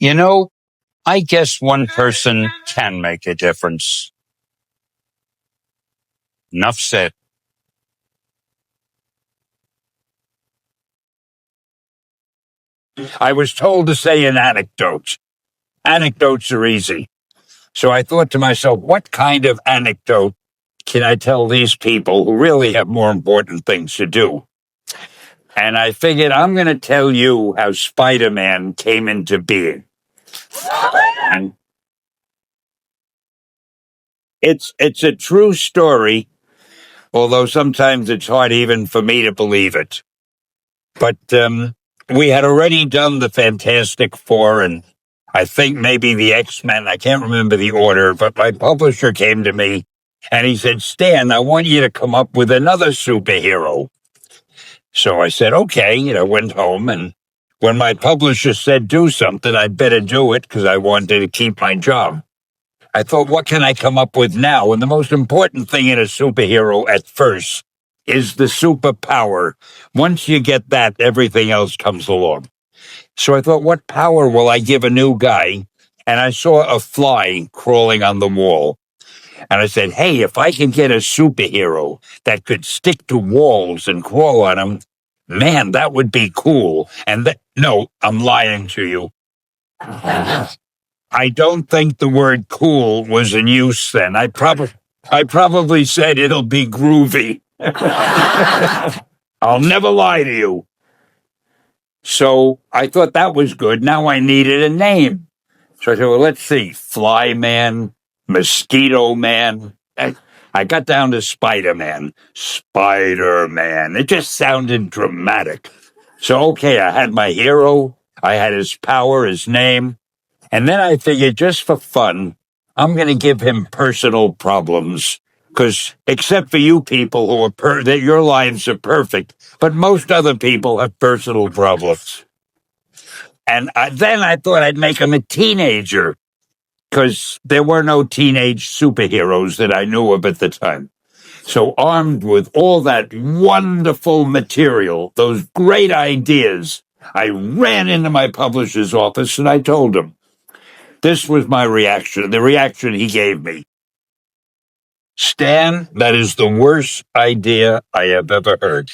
You know, I guess one person can make a difference. Enough said. I was told to say an anecdote. Anecdotes are easy. So I thought to myself, what kind of anecdote can I tell these people who really have more important things to do? And I figured I'm going to tell you how Spider-Man came into being. And it's a true story, although sometimes it's hard even for me to believe it. But we had already done the Fantastic Four and I think maybe the X-Men. I can't remember the order, but my publisher came to me and he said, Stan, I want you to come up with another superhero. So I said, okay, went home. And when my publisher said do something, I'd better do it because I wanted to keep my job. I thought, what can I come up with now? And the most important thing in a superhero at first is the superpower. Once you get that, everything else comes along. So I thought, what power will I give a new guy? And I saw a fly crawling on the wall. And I said, hey, if I can get a superhero that could stick to walls and crawl on them, man, that would be cool. And no, I'm lying to you. I don't think the word cool was in use then. I probably said it'll be groovy. I'll never lie to you. So I thought that was good. Now I needed a name. So I said, well, let's see. Fly Man, Mosquito Man. I got down to Spider-Man. Spider-Man. It just sounded dramatic. So, okay, I had my hero. I had his power, his name. And then I figured, just for fun, I'm going to give him personal problems. Because except for you people who are that your lives are perfect, but most other people have personal problems. And then I thought I'd make him a teenager, because there were no teenage superheroes that I knew of at the time. So armed with all that wonderful material, those great ideas, I ran into my publisher's office and I told him, this was my reaction, the reaction he gave me. Stan, that is the worst idea I have ever heard.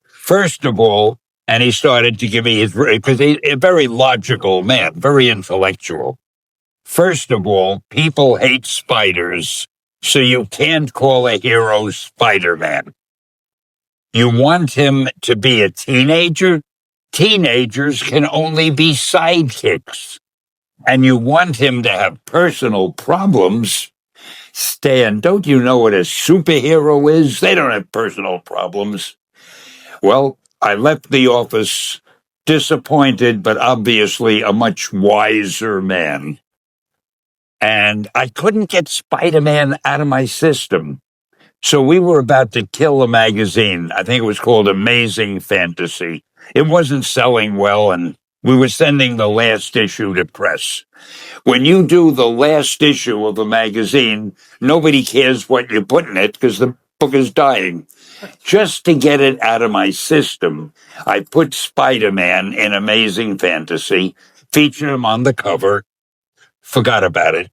First of all, and he started to give me his, because he's a very logical man, very intellectual. First of all, people hate spiders, so you can't call a hero Spider-Man. You want him to be a teenager? Teenagers can only be sidekicks. And you want him to have personal problems? Stan, don't you know what a superhero is? They don't have personal problems. Well, I left the office disappointed, but obviously a much wiser man. And I couldn't get Spider-Man out of my system. So we were about to kill a magazine. I think it was called Amazing Fantasy. It wasn't selling well, and we were sending the last issue to press. When you do the last issue of a magazine, nobody cares what you put in it because the book is dying. Just to get it out of my system, I put Spider-Man in Amazing Fantasy, featured him on the cover, forgot about it.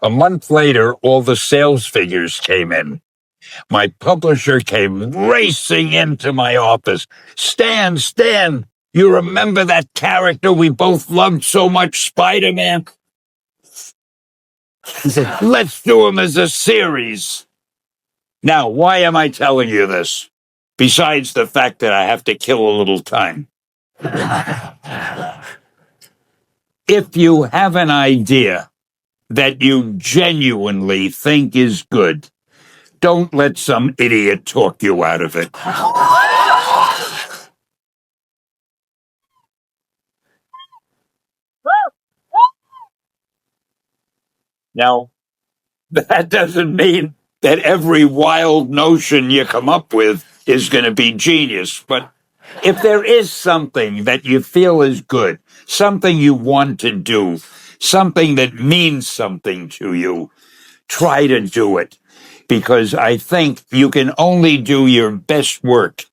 A month later, all the sales figures came in. My publisher came racing into my office. Stan, you remember that character we both loved so much, Spider-Man? He said, let's do him as a series. Now, why am I telling you this? Besides the fact that I have to kill a little time. If you have an idea that you genuinely think is good, don't let some idiot talk you out of it. Now, that doesn't mean that every wild notion you come up with is going to be genius. But if there is something that you feel is good, something you want to do, something that means something to you, try to do it. Because I think you can only do your best work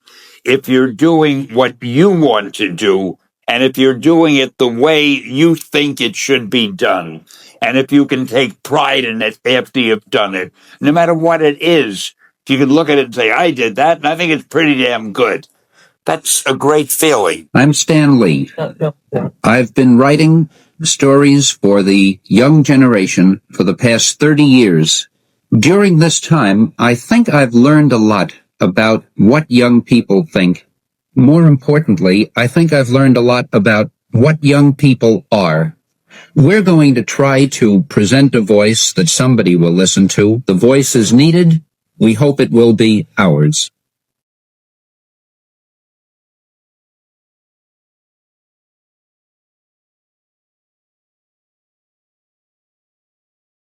if you're doing what you want to do And if you're doing it the way you think it should be done, and if you can take pride in it after you've done it, no matter what it is, you can look at it and say, I did that, and I think it's pretty damn good. That's a great feeling. I'm Stan Lee. I've been writing stories for the young generation for the past 30 years. During this time, I think I've learned a lot about what young people think. More importantly, I think I've learned a lot about what young people are. We're going to try to present a voice that somebody will listen to. The voice is needed. We hope it will be ours.